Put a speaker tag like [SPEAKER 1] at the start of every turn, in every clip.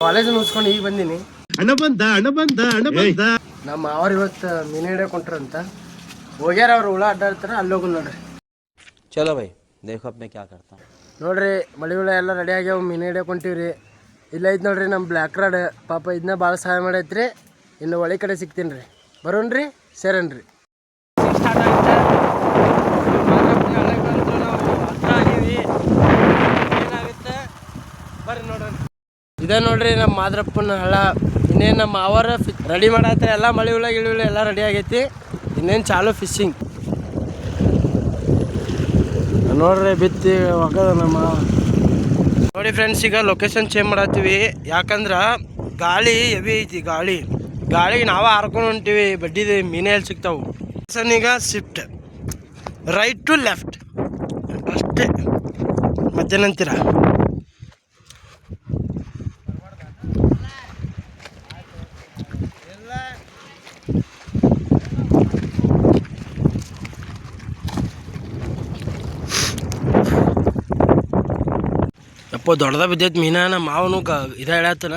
[SPEAKER 1] College ಮುಗಿಸ್ಕೊಂಡು ಈಗ ಬಂದೀನಿ.
[SPEAKER 2] ಹಣ ಬಂದ
[SPEAKER 1] ನಮ್ಮ ಮಾವರು ಇವತ್ತು ಮೀನು ಹಿಡಿಯಕ್ಕೆ ಹೊಂಟ್ರಂತ ಹೋಗ್ಯಾರ. ಅವ್ರು ಹುಳ ಅಡ್ಡಾಡ್ತಾರ, ಅಲ್ಲಿ ಹೋಗೋದು ನೋಡ್ರಿ.
[SPEAKER 3] ಚಲೋ ಬೈ ದೇಖೋ ಅಪ್ನೆ ಕ್ಯಾ ಕರ್ತಾ
[SPEAKER 1] ನೋಡ್ರಿ, ಮಳಿ ಹುಳ ಎಲ್ಲ ರೆಡಿ ಆಗ್ಯಾವ. ಮೀನು ಹಿಡಿಯಕ್ಕೆ ಹೊಂಟಿವ್ರಿ. ಇಲ್ಲ ಐತೆ ನೋಡ್ರಿ ನಮ್ಮ ಬ್ಲ್ಯಾಕ್ ರಾಡ್. ಪಾಪ ಇದನ್ನ ಭಾಳ ಸಹಾಯ ಮಾಡೈತ್ರಿ. ಇನ್ನು ಒಳ್ಳೆ ಕಡೆ ಸಿಗ್ತೀನಿ ರೀ. ಬರೋಣ್ರಿ, ಸೇರನ್ರಿ. ಇದೇ ನೋಡ್ರಿ ನಮ್ಮ ಮಾದ್ರಪ್ಪನ ಹಳ್ಳ. ಇನ್ನೇನು ನಮ್ಮ ಮಾವರ ರೆಡಿ ಮಾಡತ್ತಾರೆ. ಎಲ್ಲ ಮಳಿ ಹುಳ ಗಿಳಿ ಹುಳ ಎಲ್ಲ ರೆಡಿ ಆಗೈತಿ. ಇನ್ನೇನು ಚಾಲು ಫಿಶಿಂಗ್ ನೋಡ್ರಿ. ಬಿತ್ತಿ ಒಗದ ನಮ್ಮ ನೋಡಿ ಫ್ರೆಂಡ್ಸ್. ಈಗ ಲೊಕೇಶನ್ ಚೇಂಜ್ ಮಾಡತ್ತೀವಿ, ಯಾಕಂದ್ರೆ ಗಾಳಿ ಹೆವಿ ಐತಿ. ಗಾಳಿಗೆ ನಾವೇ ಹಾರ್ಕೊಂಡು ಹೊಂಟೀವಿ. ಬಡ್ಡಿದು ಮೀನೇ ಎಲ್ಲಿ ಸಿಗ್ತಾವು. ಈಗ ಶಿಫ್ಟ್ ರೈಟ್ ಟು ಲೆಫ್ಟ್ ಅಷ್ಟೇ, ಮತ್ತೇನಂತೀರ? ಯಪ್ಪ ದೊಡ್ಡದ ಬಿದ್ದೈತಿ ಮೀನ. ನಮ್ಮ ಮಾವನು ಇದ ಹೇಳತ್ತನ.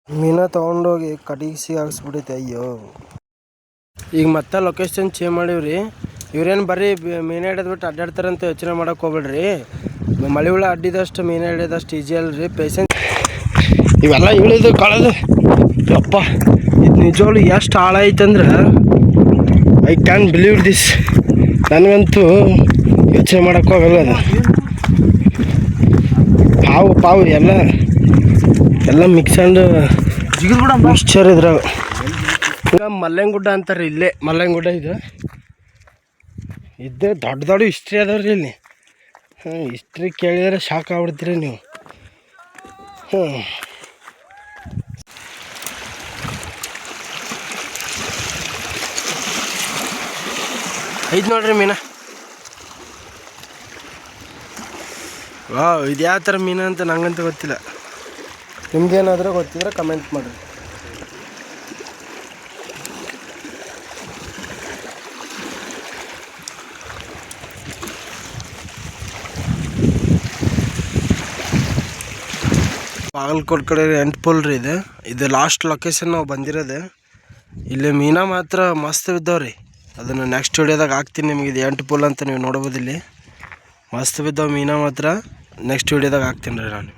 [SPEAKER 1] ಮೀನ ತೊಗೊಂಡೋಗಿ ಕಡಿಸಿ ಹಾಕ್ಸ್ಬಿಟ್ಟೈತೆ. ಅಯ್ಯೋ, ಈಗ ಮತ್ತೆ ಲೊಕೇಶನ್ ಚೇಂಜ್ ಮಾಡೀವ್ರಿ. ಇವ್ರೇನು ಬರ್ರಿ ಮೀನು ಹಿಡಿದ್ಬಿಟ್ಟು ಅಡ್ಡಾಡ್ತಾರಂತ ಯೋಚನೆ ಮಾಡೋಕೆ ಹೋಗ್ಬೇಡ್ರಿ. ಮಳೆ ಹುಳ ಅಡ್ಡಿದಷ್ಟು ಮೀನು ಹಿಡಿಯೋದಷ್ಟು ಈಜಿ ಅಲ್ರಿ. ಪೇಷನ್ಸ್ ಇವೆಲ್ಲ ಇಳಿದು ಕಳೆದು ಯಪ್ಪ ಇದು ನಿಜವಾಗ್ಲು ಎಷ್ಟು ಆಳ ಐತಂದ್ರೆ ಐ ಕ್ಯಾನ್ ಬಿಲೀವ್ ದಿಸ್. ನನಗಂತೂ ಯೋಚನೆ ಮಾಡೋಕೆ ಹೋಗಲ್ಲ. ಅದು ಪಾವು ಎಲ್ಲ ಮಿಕ್ಸ್ ಆ್ಯಂಡ್ ಮಿಕ್ಸ್ಚರ್ ಇದ್ರಾಗ. ಈಗ ಮಲ್ಲಂಗುಡ್ಡ ಅಂತಾರೆ. ಇಲ್ಲೇ ಮಲ್ಲಂಗುಡ್ಡ ಇದ್ದೇ ದೊಡ್ಡ ಹಿಸ್ಟ್ರಿ ಅದಾವ್ರಿ ಇಲ್ಲಿ. ಹಿಸ್ಟ್ರಿ ಕೇಳಿದರೆ ಶಾಕ್ ಆಗ್ಬಿಡ್ತೀರಿ ನೀವು. ಐದು ನೋಡ್ರಿ ಮೀನ. ವಾವ್, ಇದು ಯಾವ ಥರ ಮೀನು ಅಂತ ನಂಗಂತೂ ಗೊತ್ತಿಲ್ಲ. ನಿಮ್ಗೇನಾದರೂ ಗೊತ್ತಿದ್ರೆ ಕಮೆಂಟ್ ಮಾಡಿರಿ. ಬಾಗಲಕೋಟೆ ಕಡೆ ಎಂಟ್ಪುಲ್ ರೀ ಇದು ಲಾಸ್ಟ್ ಲೊಕೇಶನ್ ನಾವು ಬಂದಿರೋದು. ಇಲ್ಲಿ ಮೀನ ಮಾತ್ರ ಮಸ್ತ್ ಬಿದ್ದಾವ್ರಿ. ಅದನ್ನು ನೆಕ್ಸ್ಟ್ ವಿಡಿಯೋದಾಗ ಹಾಕ್ತೀನಿ ನಿಮಗೆ. ಇದು ಎಂಟ್ಪುಲ್ ಅಂತ ನೀವು ನೋಡ್ಬೋದು. ಇಲ್ಲಿ ಮಸ್ತ್ ಬಿದ್ದಾವೆ ಮೀನ ಮಾತ್ರ. ನೆಕ್ಸ್ಟ್ ವಿಡಿಯೋದಾಗ ಹಾಕ್ತೀನಿ ರೀ ನಾನು.